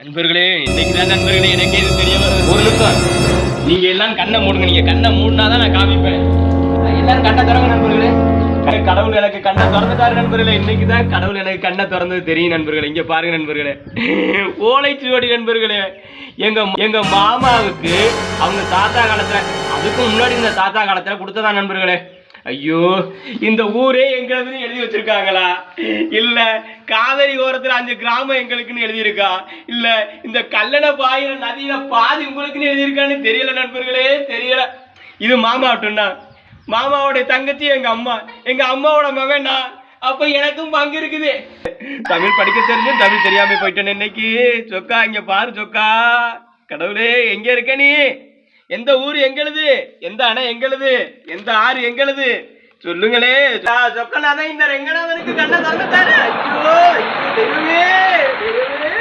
நண்பர்களே, இன்னைக்குதான் நண்பர்களே எனக்கே இது தெரிய வருது. ஒரு நிமிஷம், நீங்க எல்லாம் கண்ணை மூடுங்க. நீங்க கண்ணை மூடினாதான் நான் காமிப்பேன். எல்லாரும் கண்ணை திறங்க நண்பர்களே. கடவுள் எனக்கு கண்ணை திறந்துட்டாரு நண்பர்களே. இன்னைக்குதான் கடவுள் எனக்கு கண்ணை திறந்தது தெரியும் நண்பர்களே. இங்க பாருங்க நண்பர்களே, ஓலைச்சுவடி நண்பர்களே. எங்க மாமாவுக்கு அவங்க தாத்தா காலத்துல, அதுக்கு முன்னாடி இந்த தாத்தா காலத்துல கொடுத்ததா நண்பர்களே. ஐயோ, இந்த ஊரே எங்களுக்குன்னு எழுதி வச்சிருக்காங்களா? இல்ல காவேரி ஓரத்துல 5 கிராமம் எங்களுக்குன்னு எழுதியிருக்கா? இல்ல இந்த கல்லணை பாயிர நதியில பாதி உங்களுக்குன்னு எழுதியிருக்கான்னு தெரியல நண்பர்களே, தெரியல. இது மாமாவட்டும்னா, மாமாவோட தங்கச்சி எங்க அம்மா, எங்க அம்மாவோட மகனா, அப்ப எனக்கும் பங்கு இருக்குது. தமிழ் படிக்க தெரிஞ்சும் தமிழ் தெரியாம போயிட்டேன் இன்னைக்கு. சொக்கா, இங்க பாரு சொக்கா. கடவுளே, எங்க இருக்க நீ? எந்த ஊர் எங்களுது? எந்த அணை எங்களுது? எந்த ஆறு எங்களுது? சொல்லுங்களே சொக்கனாதான் இந்த ரெங்கநாதனுக்கு கண்ணை திறந்துட்டாரு. ஐயோ, தெய்வமே, தெய்வமே.